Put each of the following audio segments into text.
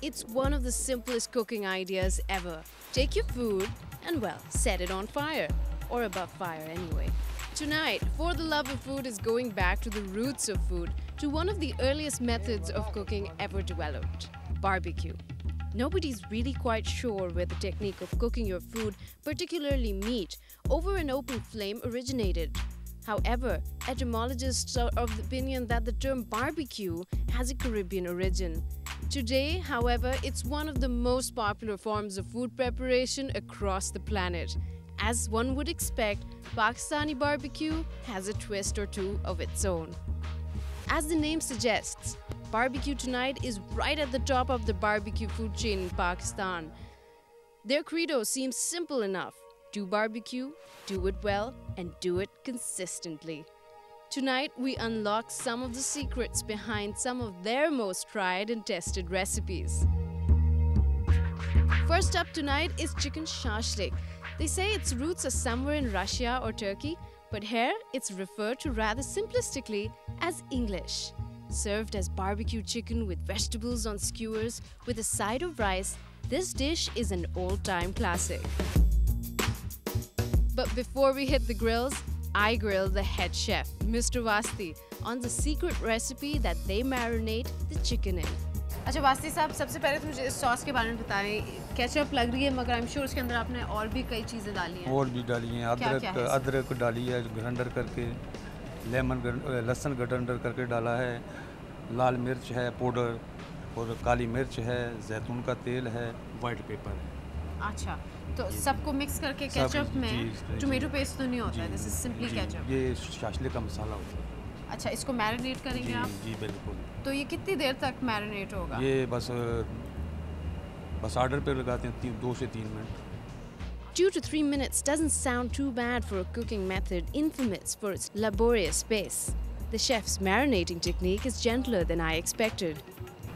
It's one of the simplest cooking ideas ever. Take your food and, well, set it on fire. Or above fire anyway. Tonight, For the Love of Food is going back to the roots of food, to one of the earliest methods of cooking ever developed, barbecue. Nobody's really quite sure where the technique of cooking your food, particularly meat, over an open flame originated. However, etymologists are of the opinion that the term barbecue has a Caribbean origin. Today, however, it's one of the most popular forms of food preparation across the planet. As one would expect, Pakistani barbecue has a twist or two of its own. As the name suggests, Barbecue Tonight is right at the top of the barbecue food chain in Pakistan. Their credo seems simple enough. Do barbecue, do it well, and do it consistently. Tonight, we unlock some of the secrets behind some of their most tried and tested recipes. First up tonight is chicken shashlik. They say its roots are somewhere in Russia or Turkey, but here it's referred to rather simplistically as English. Served as barbecue chicken with vegetables on skewers with a side of rice, this dish is an all-time classic. But before we hit the grills, I grill the head chef, Mr. Vasti, on the secret recipe that they marinate the chicken in. अच्छा वास्ती साहब सबसे पहले तो मुझे इस sauce के बारे में बताएं केचप लग रही है मगर आई एम श्योर उसके अंदर आपने और भी कई चीज़ें डाली हैं और भी डाली हैं अदरक डाली है ग्राइंडर करके लहसुन ग्राइंडर करके डाला है लाल मिर्च है पाउडर और काली मिर्च है जैतून का तेल है वाइट पेपर है अच्छा तो सबको मिक्स करके केचप में टोमेटो पेस्ट तो नहीं होता है दिस इज सिंपली केचप ये शाशलिक का मसाला होता है अच्छा इसको मैरिनेट करेंगे आप जी बिल्कुल तो ये कितनी देर तक मैरिनेट होगा ये बस ऑर्डर पे लगाते हैं 2 से 3 minute 2 to 3 minutes doesn't sound too bad for a cooking method infamous for its laborious pace. The chef's marinating technique is gentler than I expected.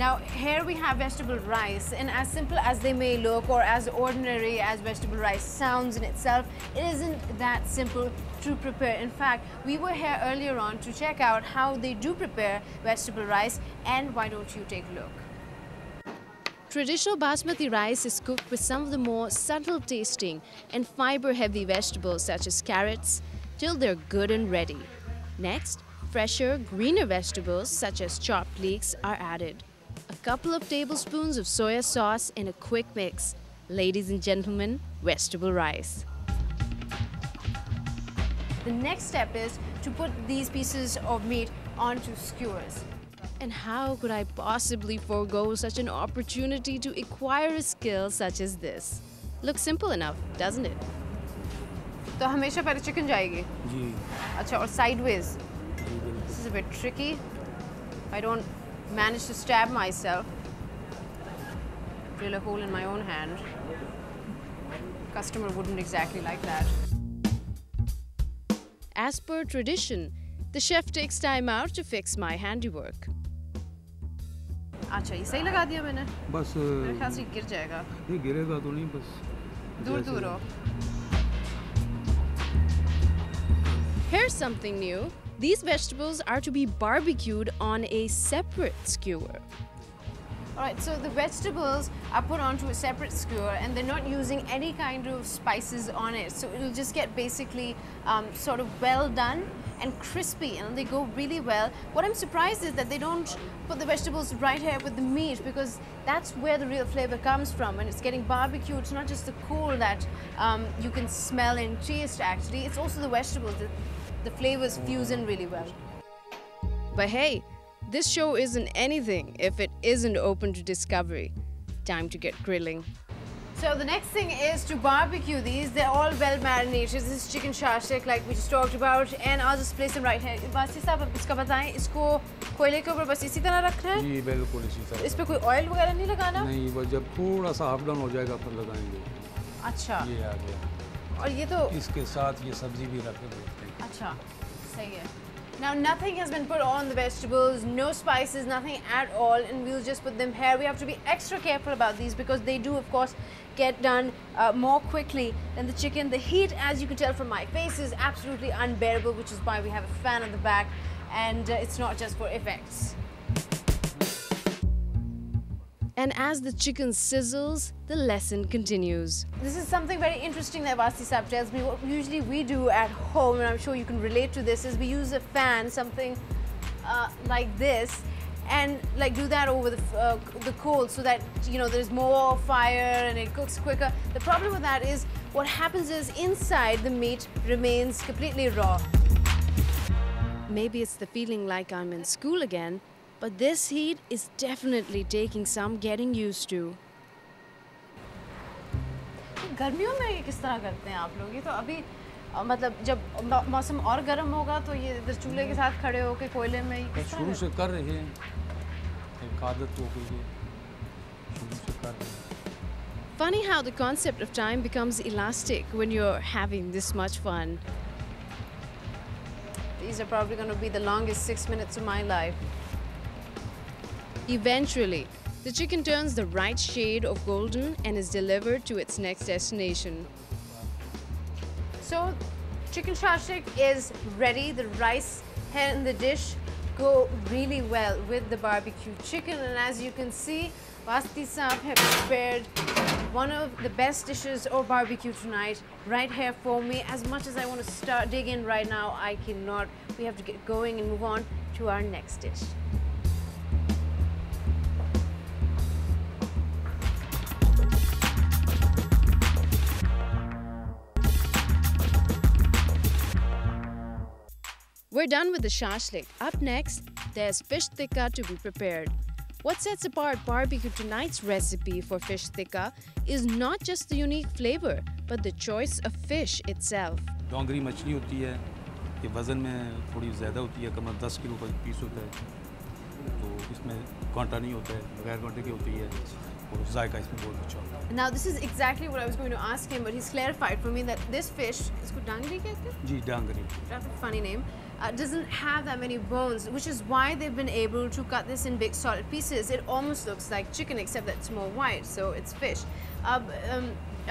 Now here we have vegetable rice, and as simple as they may look or as ordinary as vegetable rice sounds in itself, it isn't that simple to prepare. In fact, we were here earlier on to check out how they do prepare vegetable rice, and why don't you take a look? Traditional basmati rice is cooked with some of the more subtle tasting and fiber-heavy vegetables such as carrots till they're good and ready. Next, fresher, greener vegetables such as chopped leeks are added. A couple of tablespoons of soya sauce in a quick mix. Ladies and gentlemen, vegetable rice. The next step is to put these pieces of meat onto skewers. And how could I possibly forego such an opportunity to acquire a skill such as this? Looks simple enough, doesn't it? तो हमेशा पहले chicken जाएगी जी अच्छा और sideways. This is a bit tricky. I don't manage to stab myself. Drill a hole in my own hand. Customer wouldn't exactly like that. As per tradition, the chef takes time out to fix my handiwork. अच्छा ये सही लगा दिया मैंने बस मेरे ख्याल से गिर जाएगा ये गिरेगा तो नहीं बस दूर दूर हो Here's something new. These vegetables are to be barbecued on a separate skewer. Alright, so the vegetables are put onto a separate skewer and they're not using any kind of spices on it. So it'll just get basically sort of well done and crispy and they go really well. What I'm surprised is that they don't put the vegetables right here with the meat because that's where the real flavor comes from. When it's getting barbecued, it's not just the coal that you can smell and taste actually, it's also the vegetables. The flavors fuse in really well. But hey, this show isn't anything if it isn't open to discovery. Time to get grilling. So the next thing is to barbecue these. They're all well marinated. This is chicken shashlik like we just talked about, and I'll just place them right here. वासी साहब अब इसका बताएं इसको कोयले के ऊपर बस इसी तरह रखना है? जी बिल्कुल इसी तरह। इस पे कोई ऑयल वगैरह नहीं लगाना? नहीं वो जब थोड़ा सा हाफ डाउन हो जाएगा फिर लगाएंगे। अच्छा। ये आ गया। और ये तो इसके साथ ये सब्जी भी रख देते हैं। अच्छा सही है। Now nothing has been put on the vegetables, no spices, nothing at all, and we'll just put them here. We have to be extra careful about these because they do of course get done more quickly than the chicken. The heat, as you can tell from my face, is absolutely unbearable, which is why we have a fan on the back, and it's not just for effects. And as the chicken sizzles, the lesson continues. This is something very interesting that Vasti Saab tells me. What usually we do at home, and I'm sure you can relate to this, is we use a fan, something like this, and like do that over the coals so that, you know, there's more fire and it cooks quicker. The problem with that is what happens is inside the meat remains completely raw. Maybe it's the feeling like I'm in school again, but this heat is definitely taking some getting used to. गर्मियों में ये किस तरह करते हैं आप लोग? ये तो अभी मतलब जब मौसम और गर्म होगा तो ये इधर चूल्हे के साथ खड़े होकर कोयले में ये किस तरह शुरू से कर रहे हैं, एक आदत हो गई है, शुरू से कर रहे हैं. Funny how the concept of time becomes elastic when you're having this much fun. These are probably going to be the longest 6 minutes of my life. Eventually, the chicken turns the right shade of golden and is delivered to its next destination. So, chicken shashlik is ready. The rice and the dish go really well with the barbecue chicken, and as you can see, Vasti Saab have prepared one of the best dishes of barbecue tonight right here for me. As much as I want to dig in right now, I cannot. We have to get going and move on to our next dish. We're done with the shashlik. Up next, there's fish tikka to be prepared. What sets apart Barbecue Tonight's recipe for fish tikka is not just the unique flavor, but the choice of fish itself. डोंगरी मछली होती है, ये वज़न में थोड़ी ज़्यादा होती है, कम 10 किलो का पीस होता है, तो इसमें कांटा नहीं होता है, बगैर कांटे की होती है, और जायका इसमें बहुत अच्छा होता है. Now this is exactly what I was going to ask him, but he's clarified for me that this fish, इसको डांगरी कहते हैं? जी, Dangri. That's a funny name. Doesn't have that many bones, which is why they've been able to cut this in big solid pieces. It almost looks like chicken, except that it's more white, so it's fish.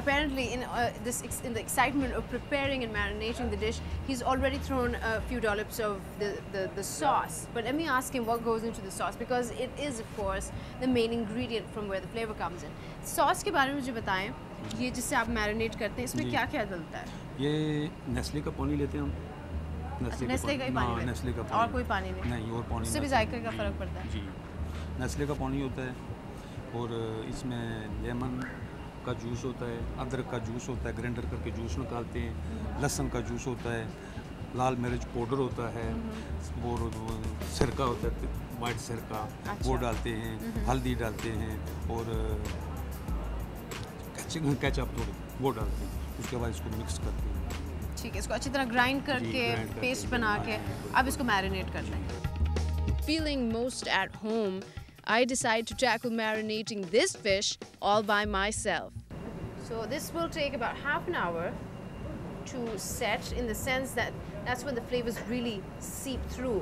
Apparently, in the excitement of preparing and marinating the dish, he's already thrown a few dollops of the sauce. But let me ask him what goes into the sauce, because it is, of course, the main ingredient from where the flavor comes in. Sauce के बारे में मुझे बताएं, ये जिससे आप marinate करते हैं, इसमें क्या-क्या डलता है? ये नेस्ले का पानी लेते हैं हम. नेस्ले का ही पानी, नेस्ले का पानी, और कोई पानी नहीं, और पानी उससे भी जायके का फर्क पड़ता है. जी, नेस्ले का पानी होता है, और इसमें लेमन का जूस होता है, अदरक का जूस होता है, ग्राइंडर करके जूस निकालते हैं, लहसुन का जूस होता है, लाल मिर्च पाउडर होता है, और सिरका होता है, वाइट सिरका, वो डालते हैं, हल्दी डालते हैं, और केचप थोड़ी वो डालते हैं, उसके बाद इसको मिक्स करते हैं. ठीक है, इसको अच्छी तरह ग्राइंड करके पेस्ट बना के अब इसको मैरिनेट कर लें. Feeling most at home, I decide to tackle marinating this fish all by myself. So this will take about half an hour to set, in the sense that that's when the flavors really seep through.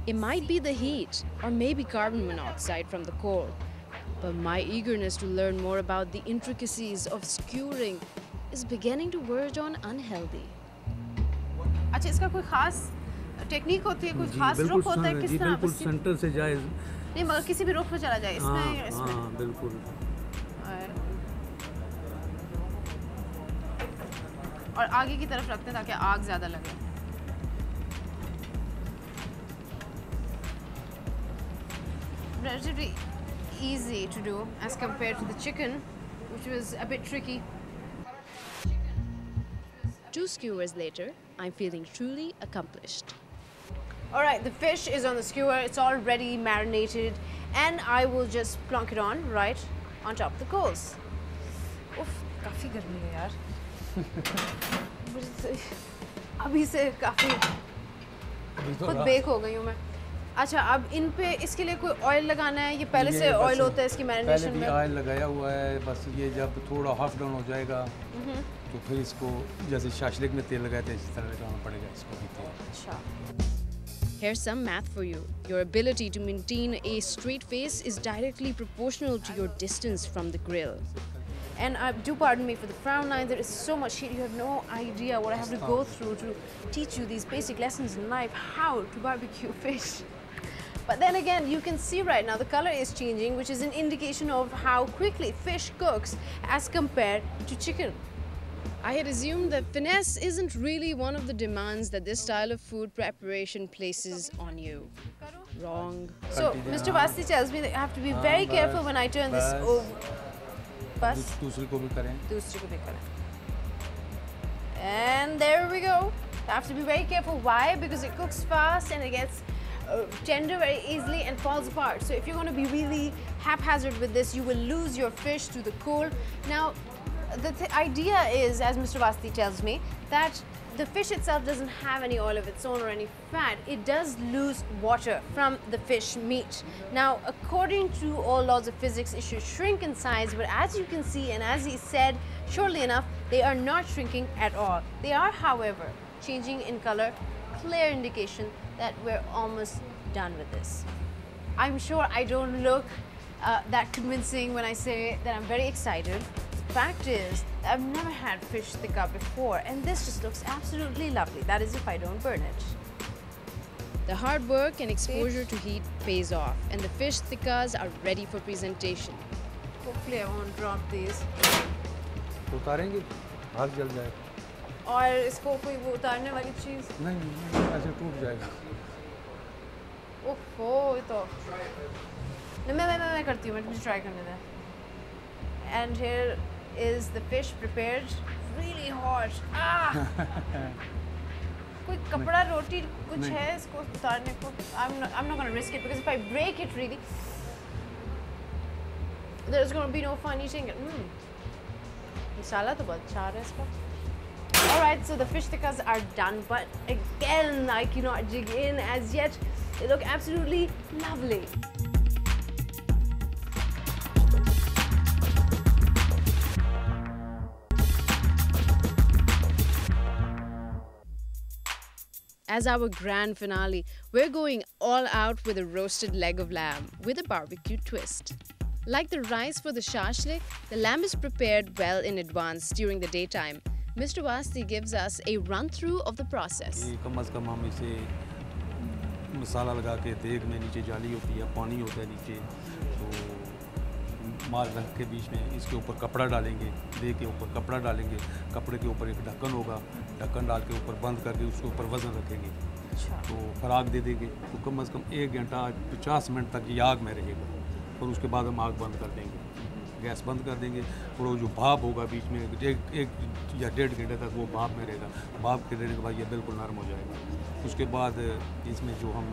It might be the heat or maybe carbon monoxide from the coal, but my eagerness to learn more about the intricacies of skewering is beginning to verge on unhealthy. अच्छा, इसका कोई खास technique होती है, कोई खास रुख होता है, किस तरह? बिल्कुल सेंटर से जाए, नहीं, मगर किसी भी रुख पे चला जाए, इसमें या इसमें? हाँ, बिल्कुल. और आगे की तरफ रखते हैं ताकि आग ज़्यादा लगे. Relatively easy to do as compared to the chicken, which was a bit tricky. 2 skewers later, I'm feeling truly accomplished. All right, the fish is on the skewer. It's already marinated, and I will just plonk it on right on top of the coals. Oof, काफी गर्मी है यार. अभी से काफी खुद bake हो गई हूँ मैं. अच्छा, अब इन पे इसके लिए कोई ऑयल लगाना है? ये पहले से ऑयल होता है इसकी मैरिनेशन में? पहले भी ऑयल लगाया हुआ है, बस ये जब थोड़ा हाफ डाउन हो जाएगा तो फिर इसको जैसे शाशलिक में तेल लगाते हैं इस तरह लगाना पड़ेगा इसको भी तेल. अच्छा. Here's some math for you. Your ability to maintain a straight face is directly proportional to your distance from the grill. And do pardon me for the frown line. There is so much heat. You have no idea what I have to go through to teach you these basic lessons in life. How to barbecue fish. But then again, you can see right now the color is changing, which is an indication of how quickly fish cooks as compared to chicken. I had assumed that finesse isn't really one of the demands that this style of food preparation places on you. Wrong. So, Mr. Vasti tells me that I have to be very careful when I turn this over. Bas. दूसरी को भी करें. दूसरी को भी करें. And there we go. You have to be very careful. Why? Because it cooks fast and it gets tender very easily and falls apart. So if you're going to be really haphazard with this, you will lose your fish to the cold. Now, the idea is, as Mr. Vasti tells me, that the fish itself doesn't have any oil of its own or any fat. It does lose water from the fish meat. Now, according to all laws of physics, it should shrink in size, but as you can see, and as he said, surely enough, they are not shrinking at all. They are, however, changing in color, clear indication that we're almost done with this. I'm sure I don't look that convincing when I say that I'm very excited. The fact is, I've never had fish tikka before, and this just looks absolutely lovely. That is if I don't burn it. The hard work and exposure to heat pays off, and the fish tikkas are ready for presentation. Hopefully I won't drop these. उतारेंगे, हाथ जल जाएगा. और इसको कोई वो उतारने वाली चीज़? नहीं, ऐसे टूट जाएगा. ओहो, ये तो. मैं करती हूँ, मुझे try करने दे. And here is the fish prepared, really hot. Ah! कोई कपड़ा रोटी कुछ है इसको उतारने को? I'm not going to risk it because if I break it really, there's going to be no fun eating it. Masala तो बहुत अच्छा आ रहा है इसका. Alright, so the fish tikkas are done, but again, I cannot dig in as yet. They look absolutely lovely. As our grand finale, we're going all out with a roasted leg of lamb with a barbecue twist. Like the rice for the shashlik, the lamb is prepared well in advance during the daytime. Mr. Vasti gives us a run-through of the process. कम से कम हम इसे मसाला लगा के देग में नीचे जाली होती है, पानी होता है नीचे, तो माल रख के बीच में इसके ऊपर कपड़ा डालेंगे, देग के ऊपर कपड़ा डालेंगे, कपड़े के ऊपर एक ढक्कन होगा, ढक्कन डाल के ऊपर बंद करके उसके ऊपर वज़न रखेंगे, तो फिर आग दे देंगे, तो कम से कम 1 घंटा 50 मिनट तक ये आग में रहेगा, और उसके बाद हम आग बंद कर देंगे, गैस बंद कर देंगे, और वो जो भाप होगा बीच में एक या 1.5 घंटे तक वो भाप में रहेगा, भाप के देने के बाद ये बिल्कुल नरम हो जाएगा, उसके बाद इसमें जो हम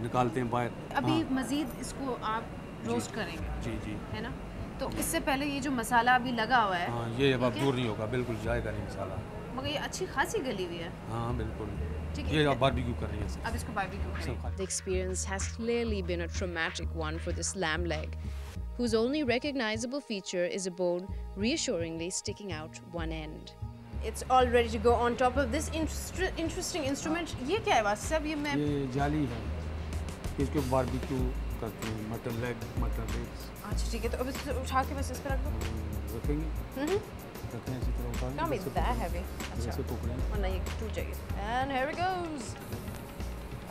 निकालते हैं बाहर. अभी मज़ीद इसको आप रोस्ट करेंगे. जी है ना. तो इससे पहले ये जो मसाला अभी लगा हुआ है, हाँ, ये अब दूर नहीं होगा, बिल्कुल जाएगा नहीं मसाला, मगर ये अच्छी खासी गली हुई है. हाँ बिल्कुल. ये आप बारबेक्यू कर रही हैं. अब इसको बारबेक्यू करेंगे. The experience has clearly been a traumatic one for this lamb leg, whose only recognizable feature is a bone reassuringly sticking out one end. It's all ready to go on top of this interesting instrument. ये क्या है वास्तव सब? ये जाली है, इसके barbecue करते हैं, मटन लेग, मटन रिब्स. अच्छा ठीक है, तो अब इसको उठा के बस इस पर रख दो. रखेंगे. रखें इसी तरह उठा के. Can't be that heavy. अच्छा. ऐसे पकड़ें. वरना ये टूट जाएगी. And here it goes.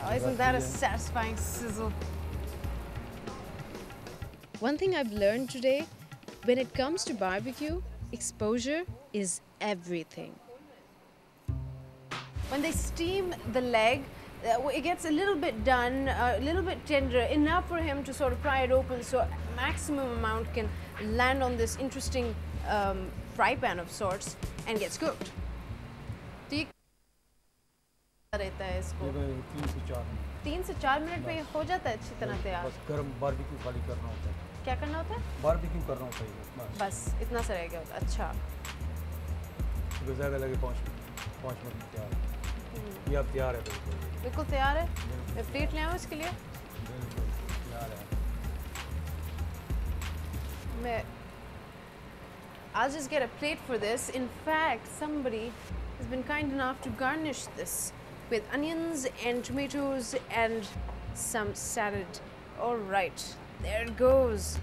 Oh, isn't that a satisfying sizzle? One thing I've learned today, when it comes to barbecue, exposure is everything. When they steam the leg, it gets a little bit done, a little bit tender, enough for him to sort of pry it open so maximum amount can land on this interesting fry pan of sorts and gets cooked. तो ये रहता है इसको 3 से 4 minute में हो जाता है अच्छी तरह तैयार. बस गरम बारबेक्यू खाली करना होता है. क्या करना होता है? बारबेक्यू करना होता है बस इतना सा रह गया होता है. अच्छा. ज़्यादा लगे 5 मिनट तैयार. ये अब तैयार है. बिल्कुल तैयार है. मैं प्लेट ले आऊँ इसके लिए. बिल्कुल तैयार है. मैं I'll just get a plate for this. In fact, somebody has been kind enough to garnish this with onions and tomatoes and some salad. All right, there it goes.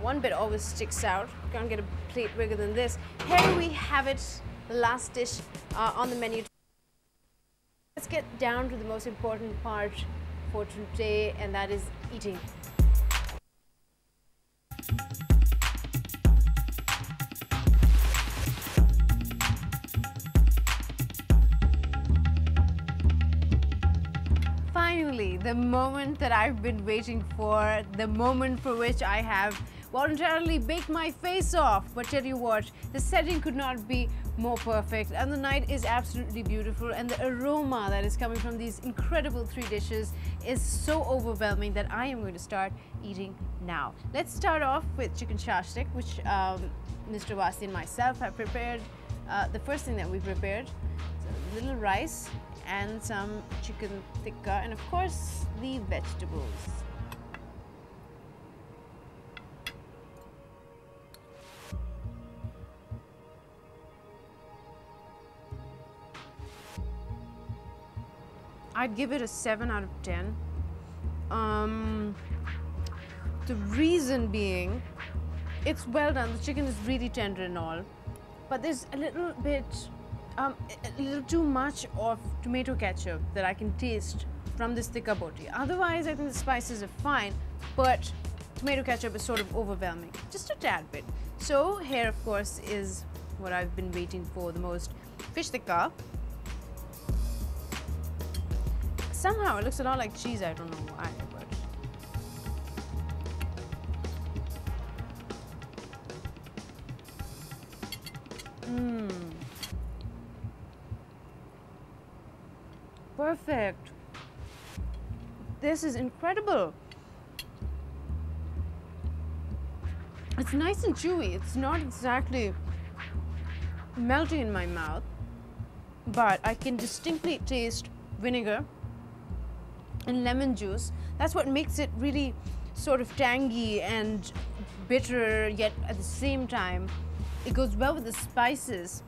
One bit always sticks out. Can't get a plate bigger than this. Here we have it, the last dish on the menu. Let's get down to the most important part for today, and that is eating. Finally, the moment that I've been waiting for, the moment for which I have voluntarily baked my face off. But tell you what, the setting could not be more perfect, and the night is absolutely beautiful, and the aroma that is coming from these incredible 3 dishes is so overwhelming that I am going to start eating now. Let's start off with chicken shashlik, which Mr. Wasi and myself have prepared. The first thing that we prepared is a little rice and some chicken tikka, and of course the vegetables. I'd give it a 7 out of 10. The reason being, it's well done. The chicken is really tender and all, but there's a little bit, a little too much of tomato ketchup that I can taste from this tikka boti. Otherwise, I think the spices are fine, but tomato ketchup is sort of overwhelming, just a tad bit. So here, of course, is what I've been waiting for the most: fish tikka. Somehow it looks a lot like cheese, I don't know why, but perfect. This is incredible. It's nice and chewy. It's not exactly melting in my mouth, but I can distinctly taste vinegar and lemon juice. That's what makes it really sort of tangy and bitter, yet at the same time it goes well with the spices.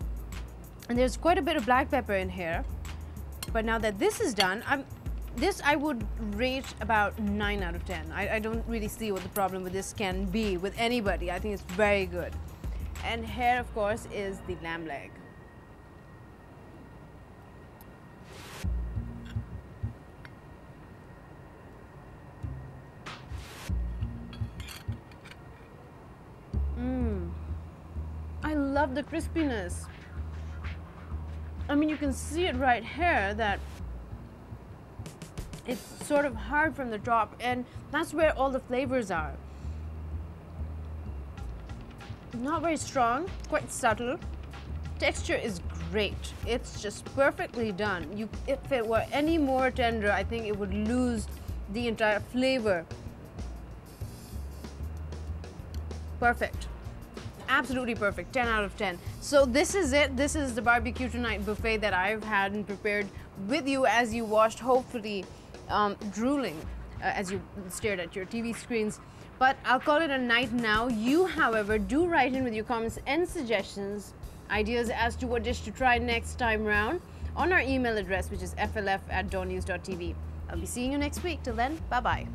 And there's quite a bit of black pepper in here. But now that this is done, this I would rate about 9 out of 10. I don't really see what the problem with this can be with anybody. I think it's very good. And here, of course, is the lamb leg. I love the crispiness. I mean, you can see it right here that it's sort of hard from the top, and that's where all the flavors are. Not very strong, quite subtle. Texture is great. It's just perfectly done. If it were any more tender, I think it would lose the entire flavor. Perfect. Absolutely perfect. 10 out of 10. So this is it. This is the barbecue tonight buffet that I've had and prepared with you as you watched, hopefully drooling as you stared at your TV screens. But I'll call it a night now. You, however, do write in with your comments and suggestions, ideas as to what dish to try next time round on our email address, which is flf@dawnnews.tv. I'll be seeing you next week. Till then, bye-bye.